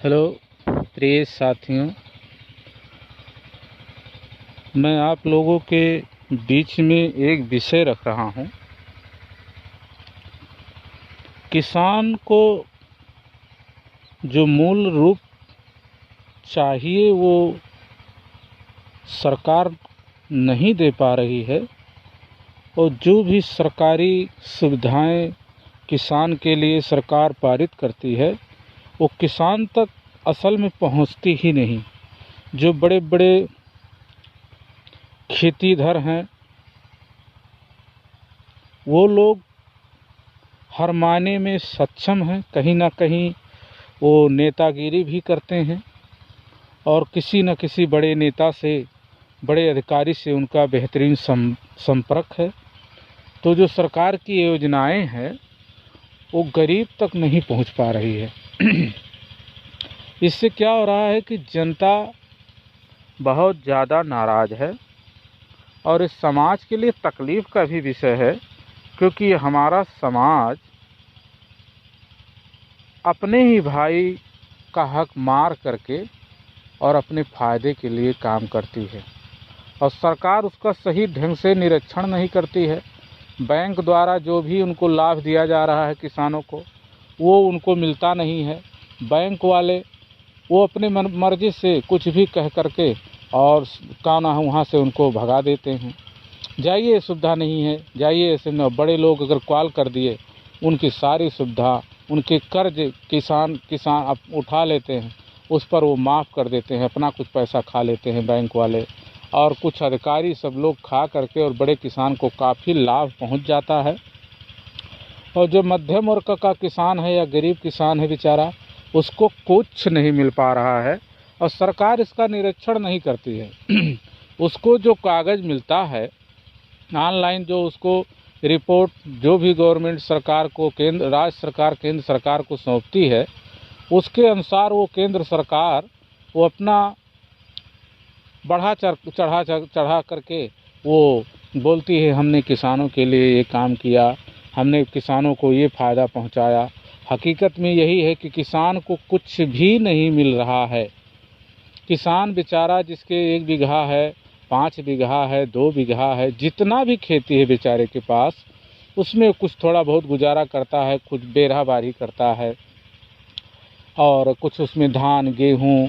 Hello प्रिय साथियों, मैं आप लोगों के बीच में एक विषय रख रहा हूं। किसान को जो मूल रूप चाहिए वो सरकार नहीं दे पा रही है, और जो भी सरकारी सुविधाएं किसान के लिए सरकार पारित करती है वो किसान तक असल में पहुंचती ही नहीं। जो बड़े बड़े खेतीधर हैं वो लोग हर मायने में सक्षम हैं, कहीं ना कहीं वो नेतागिरी भी करते हैं और किसी न किसी बड़े नेता से, बड़े अधिकारी से उनका बेहतरीन संपर्क है। तो जो सरकार की योजनाएं हैं वो गरीब तक नहीं पहुंच पा रही है। इससे क्या हो रहा है कि जनता बहुत ज़्यादा नाराज़ है और इस समाज के लिए तकलीफ़ का भी विषय है, क्योंकि हमारा समाज अपने ही भाई का हक मार करके और अपने फ़ायदे के लिए काम करती है, और सरकार उसका सही ढंग से निरीक्षण नहीं करती है। बैंक द्वारा जो भी उनको लाभ दिया जा रहा है किसानों को, वो उनको मिलता नहीं है। बैंक वाले वो अपने मर्जी से कुछ भी कह करके और काना वहाँ से उनको भगा देते हैं। जाइए, सुविधा नहीं है, जाइए। ऐसे न बड़े लोग अगर कॉल कर दिए, उनकी सारी सुविधा, उनके कर्ज किसान उठा लेते हैं, उस पर वो माफ़ कर देते हैं, अपना कुछ पैसा खा लेते हैं बैंक वाले, और कुछ अधिकारी सब लोग खा करके, और बड़े किसान को काफ़ी लाभ पहुंच जाता है। और जो मध्यम वर्ग का किसान है या गरीब किसान है बेचारा, उसको कुछ नहीं मिल पा रहा है और सरकार इसका निरीक्षण नहीं करती है। उसको जो कागज़ मिलता है ऑनलाइन, जो उसको रिपोर्ट जो भी गवर्नमेंट सरकार को, केंद्र राज्य सरकार केंद्र सरकार को सौंपती है, उसके अनुसार वो केंद्र सरकार वो अपना चढ़ा करके वो बोलती है हमने किसानों के लिए ये काम किया, हमने किसानों को ये फ़ायदा पहुंचाया। हकीकत में यही है कि किसान को कुछ भी नहीं मिल रहा है। किसान बेचारा, जिसके 1 बीघा है, 5 बीघा है, 2 बीघा है, जितना भी खेती है बेचारे के पास, उसमें कुछ थोड़ा बहुत गुजारा करता है, कुछ बेरहा बारी करता है, और कुछ उसमें धान, गेहूँ,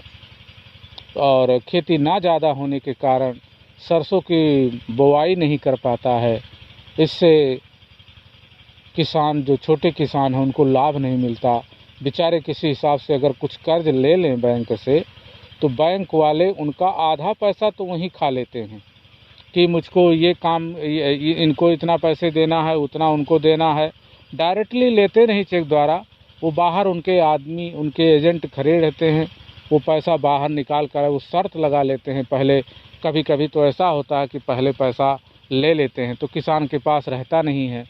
और खेती ना ज़्यादा होने के कारण सरसों की बुवाई नहीं कर पाता है। इससे किसान, जो छोटे किसान हैं, उनको लाभ नहीं मिलता। बेचारे किसी हिसाब से अगर कुछ कर्ज ले लें बैंक से, तो बैंक वाले उनका आधा पैसा तो वहीं खा लेते हैं कि मुझको ये काम, इनको इतना पैसे देना है, उतना उनको देना है। डायरेक्टली लेते नहीं चेक द्वारा, वो बाहर उनके आदमी, उनके एजेंट खड़े रहते हैं, वो पैसा बाहर निकाल कर वो शर्त लगा लेते हैं। पहले कभी कभी तो ऐसा होता है कि पहले पैसा ले लेते हैं तो किसान के पास रहता नहीं है,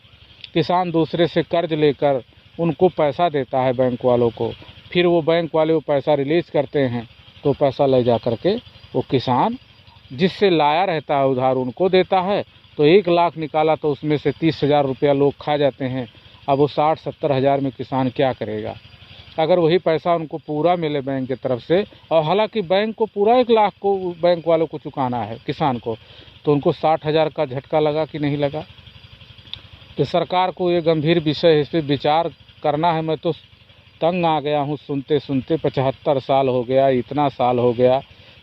किसान दूसरे से कर्ज लेकर उनको पैसा देता है बैंक वालों को, फिर वो बैंक वाले वो पैसा रिलीज़ करते हैं, तो पैसा ले जा करके वो किसान जिससे लाया रहता है उधार उनको देता है। तो 1 लाख निकाला तो उसमें से 30,000 रुपया लोग खा जाते हैं। अब वो 60-70 हज़ार में किसान क्या करेगा? अगर वही पैसा उनको पूरा मिले बैंक की तरफ से, और हालांकि बैंक को पूरा 1 लाख को बैंक वालों को चुकाना है किसान को, तो उनको 60,000 का झटका लगा कि नहीं लगा? तो सरकार को ये गंभीर विषय है, इस पर विचार करना है। मैं तो तंग आ गया हूँ सुनते सुनते। 75 साल हो गया, इतना साल हो गया,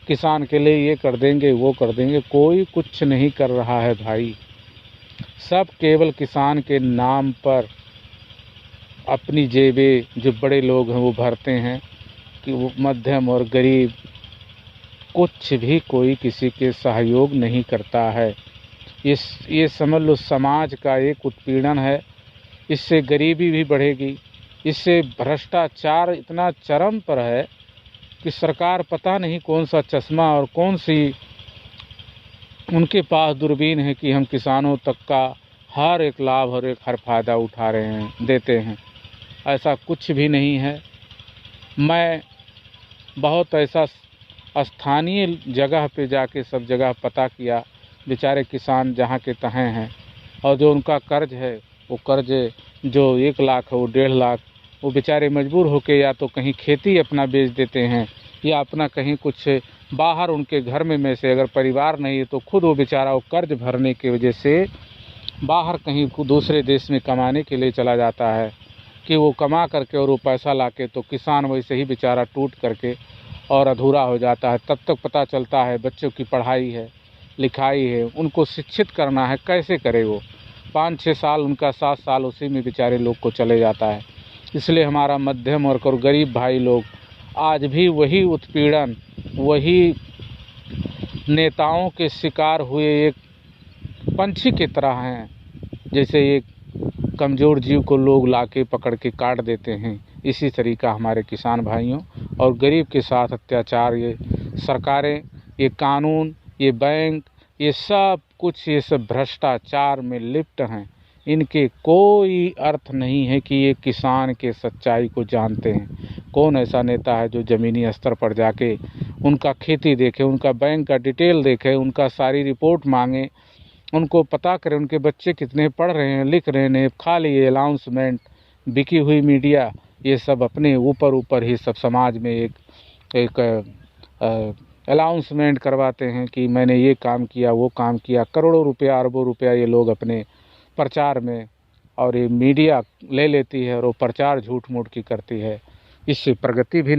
किसान के लिए ये कर देंगे, वो कर देंगे, कोई कुछ नहीं कर रहा है भाई। सब केवल किसान के नाम पर अपनी जेबें, जो बड़े लोग हैं वो भरते हैं, कि वो मध्यम और गरीब कुछ भी कोई किसी के सहयोग नहीं करता है। ये समझ लो समाज का एक उत्पीड़न है। इससे गरीबी भी बढ़ेगी, इससे भ्रष्टाचार इतना चरम पर है कि सरकार पता नहीं कौन सा चश्मा और कौन सी उनके पास दूरबीन है कि हम किसानों तक का हर एक लाभ और हर फ़ायदा उठा रहे हैं, देते हैं। ऐसा कुछ भी नहीं है। मैं बहुत ऐसा स्थानीय जगह पे जाके सब जगह पता किया, बेचारे किसान जहाँ के तहें हैं, और जो उनका कर्ज है वो कर्ज जो 1 लाख है वो 1.5 लाख वो बेचारे मजबूर होकर या तो कहीं खेती अपना बेच देते हैं या अपना कहीं कुछ बाहर उनके घर में से अगर परिवार नहीं है तो खुद वो बेचारा वो कर्ज भरने की वजह से बाहर कहीं दूसरे देश में कमाने के लिए चला जाता है कि वो कमा करके और वो पैसा लाके तो किसान वैसे ही बेचारा टूट करके और अधूरा हो जाता है। तब तक पता चलता है बच्चों की पढ़ाई है, लिखाई है, उनको शिक्षित करना है, कैसे करे वो 5-6 साल उनका 7 साल उसी में बेचारे लोग को चले जाता है। इसलिए हमारा मध्यम वर्ग और गरीब भाई लोग आज भी वही उत्पीड़न, वही नेताओं के शिकार हुए एक पंछी की तरह हैं। जैसे एक कमज़ोर जीव को लोग लाके पकड़ के काट देते हैं, इसी तरीका हमारे किसान भाइयों और गरीब के साथ अत्याचार ये सरकारें, ये कानून, ये बैंक, ये सब कुछ ये सब भ्रष्टाचार में लिप्त हैं। इनके कोई अर्थ नहीं है कि ये किसान के सच्चाई को जानते हैं। कौन ऐसा नेता है जो ज़मीनी स्तर पर जाके उनका खेती देखे, उनका बैंक का डिटेल देखे, उनका सारी रिपोर्ट मांगे, उनको पता करें उनके बच्चे कितने पढ़ रहे हैं, लिख रहे हैं। खाली ये अनाउंसमेंट, बिकी हुई मीडिया, ये सब अपने ऊपर ही सब समाज में एक अनाउंसमेंट करवाते हैं कि मैंने ये काम किया, वो काम किया। करोड़ों रुपया, अरबों रुपया ये लोग अपने प्रचार में, और ये मीडिया ले लेती है और वो प्रचार झूठ मूठ की करती है। इससे प्रगति भी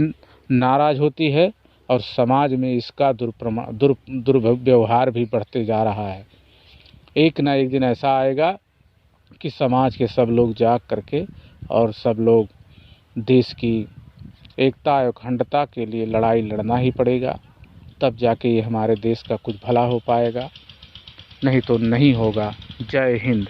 नाराज़ होती है और समाज में इसका दुर्व्यवहार भी बढ़ते जा रहा है। एक ना एक दिन ऐसा आएगा कि समाज के सब लोग जाग करके और सब लोग देश की एकता और अखंडता के लिए लड़ाई लड़ना ही पड़ेगा, तब जाके ये हमारे देश का कुछ भला हो पाएगा, नहीं तो नहीं होगा। जय हिंद।